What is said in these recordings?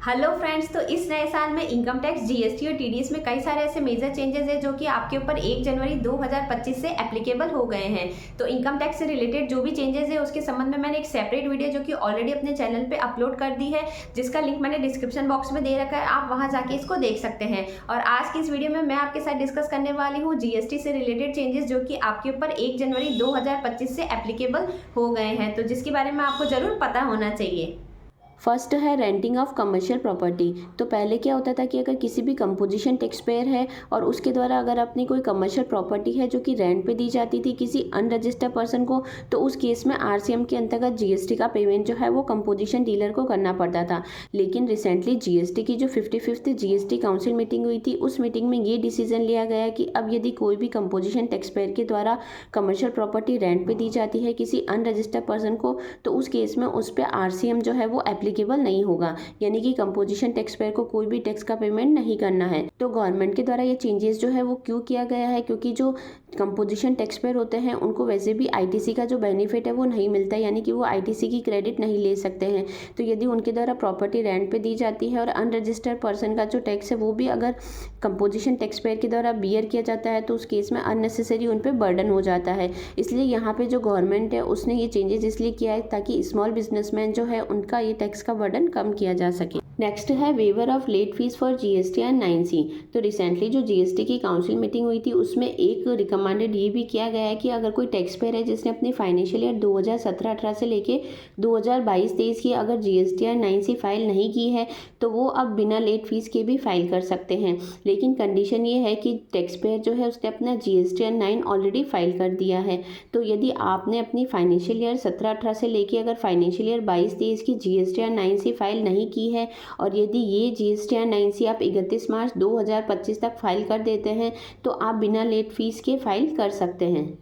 Hello friends, तो इस नए साल में इनकम टैक्स, जीएसटी और टीडीएस में कई सारे ऐसे मेजर चेंजेस हैं जो कि आपके ऊपर 1 जनवरी 2025 से एप्लीकेबल हो गए हैं। तो इनकम टैक्स से रिलेटेड जो भी चेंजेस है उसके संबंध में मैंने एक सेपरेट वीडियो जो कि ऑलरेडी अपने चैनल पे अपलोड कर दी है, जिसका लिंक मैंने डिस्क्रिप्शन बॉक्स में दे रखा है। आप वहां जाके इसको देख सकते हैं। और आज की इस वीडियो में मैं आपके साथ डिस्कस करने वाली हूँ जीएसटी से रिलेटेड चेंजेस जो कि आपके ऊपर 1 जनवरी 2025 से एप्लीकेबल हो गए हैं, तो जिसके बारे में आपको जरूर पता होना चाहिए। फर्स्ट है रेंटिंग ऑफ कमर्शियल प्रॉपर्टी। तो पहले क्या होता था कि अगर किसी भी कंपोजिशन टैक्स पेयर है और उसके द्वारा अगर अपनी कोई कमर्शियल प्रॉपर्टी है जो कि रेंट पे दी जाती थी किसी अनरजिस्टर्ड पर्सन को, तो उस केस में आरसीएम के अंतर्गत जीएसटी का पेमेंट जो है वो कंपोजिशन डीलर को करना पड़ता था। लेकिन रिसेंटली जीएसटी की जो 55th जीएसटी काउंसिल मीटिंग हुई थी, उस मीटिंग में ये डिसीजन लिया गया कि अब यदि कोई भी कंपोजिशन टैक्स पेयर के द्वारा कमर्शियल प्रॉपर्टी रेंट पे दी जाती है किसी अनरजिस्टर्ड पर्सन को, तो उस केस में उस पर आरसीएम जो है वो एप्लीकेबल नहीं होगा, यानी कि कंपोजिशन टैक्स पेयर को कोई भी टैक्स का पेमेंट नहीं करना है। तो गवर्नमेंट के द्वारा ये चेंजेस जो है वो क्यों किया गया है, क्योंकि जो कंपोजिशन टैक्स पेयर होते हैं उनको वैसे भी आईटीसी का जो बेनिफिट है वो नहीं मिलता है, यानी कि वो आईटीसी की क्रेडिट नहीं ले सकते हैं। तो यदि उनके द्वारा प्रॉपर्टी रेंट पे दी जाती है और अनरजिस्टर्ड पर्सन का जो टैक्स है वो भी अगर कंपोजिशन टैक्स पेयर के द्वारा बियर किया जाता है, तो उस केस में अननेसेसरी उन पर बर्डन हो जाता है। इसलिए यहाँ पे जो गवर्नमेंट है उसने ये चेंजेस इसलिए किया है ताकि स्मॉल बिजनेसमैन जो है उनका ये टैक्स का बर्डन कम किया जा सके। नेक्स्ट है waiver of late fees for GST and 9C। तो रिसेंटली जो जीएसटी की काउंसिल मीटिंग हुई थी उसमें एक रिकमेंडेड ये भी किया गया है कि अगर कोई टैक्स पेयर है जिसने अपनी फाइनेंशियल ईयर 2017-18 से लेके 2022-23 की अगर जीएसटी एंड 9C फाइल नहीं की है, तो वो अब बिना लेट फीस के भी फाइल कर सकते हैं। लेकिन कंडीशन ये है कि टैक्स पेयर जो है उसने अपना जीएसटी एंड 9 ऑलरेडी फाइल कर दिया है। तो यदि आपने अपनी फाइनेंशियल ईयर 17-18 से लेके अगर फाइनेंशियल ईयर 22-23 की जीएसटी एंड 9C फाइल नहीं की है, और यदि ये जीएसटी एंड 9C आप 31 मार्च 2025 तक फाइल कर देते हैं, तो आप बिना लेट फीस के फाइल कर सकते हैं।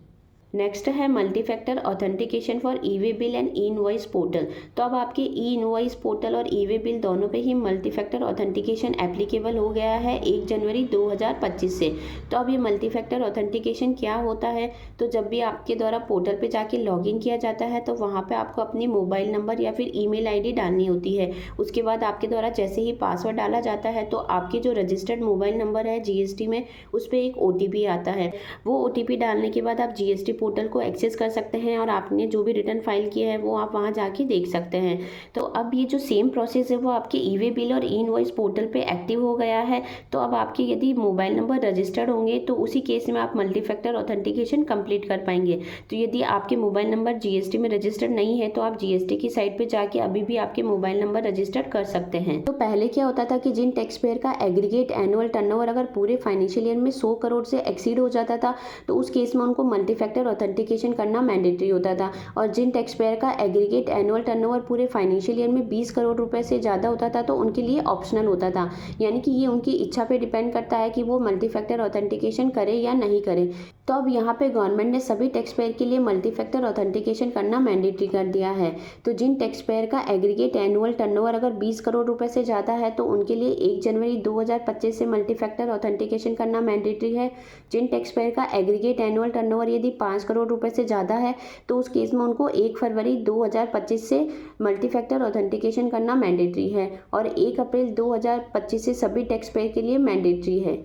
नेक्स्ट है multi factor authentication for e-way bill and E invoice portal. तो अब आपके ई इनवॉइस पोर्टल और ई-वे बिल दोनों पे ही मल्टी फैक्टर ऑथेंटिकेशन एप्लीकेबल हो गया है 1 जनवरी 2025 से। तो अब ये मल्टी फैक्टर ऑथेंटिकेशन क्या होता है, तो जब भी आपके द्वारा पोर्टल पे जाके लॉगिन किया जाता है तो वहाँ पे आपको अपनी मोबाइल नंबर या फिर ईमेल आईडी डालनी होती है। उसके बाद आपके द्वारा जैसे ही पासवर्ड डाला जाता है तो आपकी जो रजिस्टर्ड मोबाइल नंबर है जीएसटी में, उस पर एक ओटीपी आता है। वो ओटीपी डालने के बाद आप जीएसटी पोर्टल को एक्सेस कर सकते हैं और आपने जो भी रिटर्न फाइल किया है वो आप वहां जाके देख सकते हैं। तो अब ये जो सेम प्रोसेस है वो आपके ई-वे बिल और ई इनवॉइस पोर्टल पे एक्टिव हो गया है। तो अब आपके यदि मोबाइल नंबर रजिस्टर्ड होंगे तो उसी केस में आप मल्टी फैक्टर ऑथेंटिकेशन कंप्लीट कर पाएंगे। तो यदि आपके मोबाइल नंबर जीएसटी में रजिस्टर्ड नहीं है तो आप जीएसटी की साइट पे जाके अभी भी आपके मोबाइल नंबर रजिस्टर्ड कर सकते हैं। तो पहले क्या होता था कि जिन टैक्स पेयर का एग्रीगेट एनुअल टर्नओवर अगर पूरे फाइनेंशियल ईयर में 100 करोड़ से एक्सीड हो जाता था, तो उस केस में उनको मल्टी फैक्टर ऑथेंटिकेशन करना मैंडेटरी होता था। और जिन टैक्स पेयर का एग्रीगेट एनुअल टर्नओवर पूरे फाइनेंशियल ईयर में 20 करोड़ रुपए से ज़्यादा होता था तो उनके लिए ऑप्शनल होता था, यानी कि ये उनकी इच्छा पे डिपेंड करता है कि वो मल्टी फैक्टर ऑथेंटिकेशन करे या नहीं करे। तो अब यहाँ पे गवर्नमेंट ने सभी टैक्स पेयर के लिए मल्टी फैक्टर ऑथेंटिकेशन करना मैंडेटरी कर दिया है। तो जिन टैक्स पेयर का एग्रीगेट एनुअल टर्नओवर अगर 20 करोड़ रुपए से ज़्यादा है तो उनके लिए 1 जनवरी 2025 से मल्टी फैक्टर ऑथेंटिकेशन करना मैंडेटरी है। जिन टैक्स पेयर का एग्रीगेट एनुअल टर्नओवर यदि 5 करोड़ रुपए से ज़्यादा है तो उस केस में उनको 1 फरवरी 2025 से मल्टी फैक्टर ऑथेंटिकेशन करना मैंडेटरी है और 1 अप्रैल 2025 से सभी टैक्स पेयर के लिए मैंडेटरी है।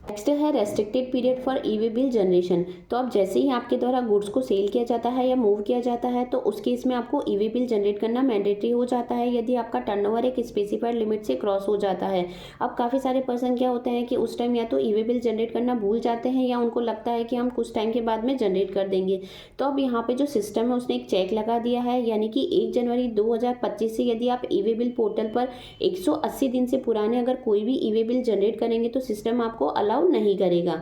नेक्स्ट है restricted period for e-way bill generation. तो अब जैसे ही आपके द्वारा गुड्स को सेल किया जाता है या मूव किया जाता है तो उस केस में आपको ई-वे बिल जनरेट करना मैंडेटरी हो जाता है यदि आपका टर्नओवर एक स्पेसिफाइड लिमिट से क्रॉस हो जाता है। अब काफ़ी सारे पर्सन क्या होते हैं कि उस टाइम या तो ई-वे बिल जनरेट करना भूल जाते हैं या उनको लगता है कि हम कुछ टाइम के बाद में जनरेट कर देंगे। तो अब यहाँ पे जो सिस्टम है उसने एक चेक लगा दिया है, यानी कि 1 जनवरी 2025 से यदि आप ई-वे बिल पोर्टल पर 180 दिन से पुराने अगर कोई भी ई-वे बिल जनरेट करेंगे तो सिस्टम आपको अलाउ नहीं करेगा।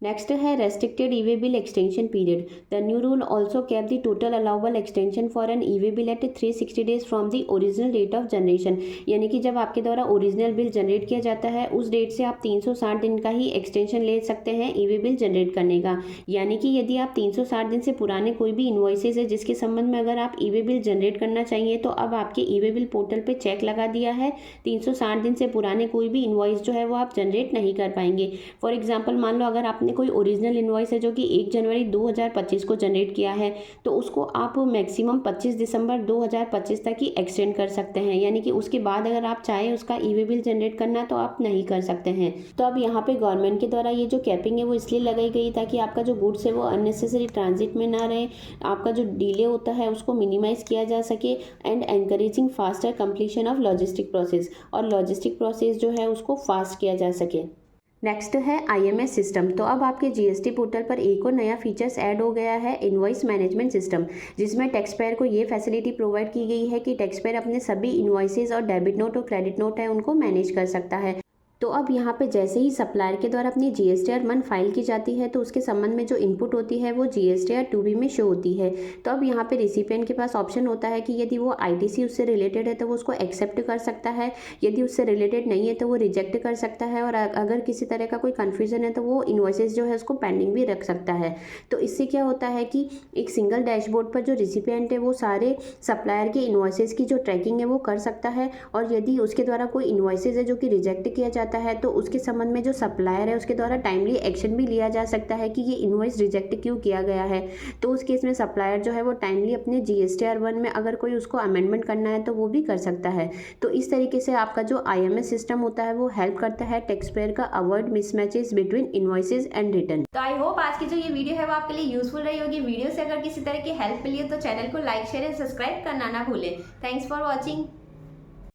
नेक्स्ट है restricted e way bill extension period. The new rule also cap the total allowable extension for an e way bill at 360 days from the original date of generation. यानी कि जब आपके द्वारा ओरिजिनल बिल जनरेट किया जाता है उस डेट से आप 360 दिन का ही एक्सटेंशन ले सकते हैं ई-वे बिल जनरेट करने का। यानी कि यदि आप 360 दिन से पुराने कोई भी इन्वॉइसेज है जिसके संबंध में अगर आप ई-वे बिल जनरेट करना चाहिए तो अब आपके ई-वे बिल पोर्टल पर चेक लगा दिया है, 360 दिन से पुराने कोई भी इन्वॉइस जो है वो आप जनरेट नहीं कर पाएंगे। फॉर एग्जाम्पल मान लो अगर आपने कोई ओरिजिनल इनवॉइस है जो कि 1 जनवरी 2025 को जनरेट किया है, तो उसको आप मैक्सिमम 25 दिसंबर 2025 तक ही एक्सटेंड कर सकते हैं, यानी कि उसके बाद अगर आप चाहें उसका ई-वे बिल जनरेट करना तो आप नहीं कर सकते हैं। तो अब यहाँ पे गवर्नमेंट के द्वारा ये जो कैपिंग है वो इसलिए लगाई गई ताकि आपका जो गुड्स है वो अननेसेसरी ट्रांजिट में ना रहे, आपका जो डिले होता है उसको मिनिमाइज़ किया जा सके and encouraging faster completion of logistic process, और लॉजिस्टिक प्रोसेस जो है उसको फास्ट किया जा सके। नेक्स्ट है IMS सिस्टम। तो अब आपके GST पोर्टल पर एक और नया फीचर्स ऐड हो गया है, इनवॉइस मैनेजमेंट सिस्टम, जिसमें टैक्स पेयर को ये फैसिलिटी प्रोवाइड की गई है कि टैक्स पेयर अपने सभी इनवॉइसेज और डेबिट नोट और क्रेडिट नोट है उनको मैनेज कर सकता है। तो अब यहाँ पे जैसे ही सप्लायर के द्वारा अपनी GSTR-1 फाइल की जाती है तो उसके संबंध में जो इनपुट होती है वो GSTR-2B में शो होती है। तो अब यहाँ पे रिसिपिएंट के पास ऑप्शन होता है कि यदि वो ITC उससे रिलेटेड है तो वो उसको एक्सेप्ट कर सकता है, यदि उससे रिलेटेड नहीं है तो वो रिजेक्ट कर सकता है, और अगर किसी तरह का कोई कन्फ्यूजन है तो वो इन्वॉइसेस जो है उसको पेंडिंग भी रख सकता है। तो इससे क्या होता है कि एक सिंगल डैशबोर्ड पर जो रिसिपिएंट है वो सारे सप्लायर के इन्वॉइसेस की जो ट्रैकिंग है वो कर सकता है, और यदि उसके द्वारा कोई इन्वॉइसेस है जो कि रिजेक्ट किया जाता है तो उसके संबंध में जो सप्लायर है उसके द्वारा टाइमली एक्शन भी लिया जा सकता है कि ये इनवॉइस रिजेक्ट क्यों किया गया है। तो उस केस में सप्लायर जो है वो टाइमली अपने GSTR-1 में अगर कोई उसको अमेंडमेंट करना है तो वो भी कर सकता है। तो इस तरीके से आपका जो IMS सिस्टम होता है वो हेल्प करता है टैक्स पेयर का avoid mismatches between invoices and return. तो आई होप आज की जो ये वीडियो है वो आपके लिए यूजफुल रही होगी। वीडियो से अगर किसी तरह की हेल्प मिली हो तो चैनल को लाइक शेयर एंड सब्सक्राइब करना ना भूलें। Thanks for watching.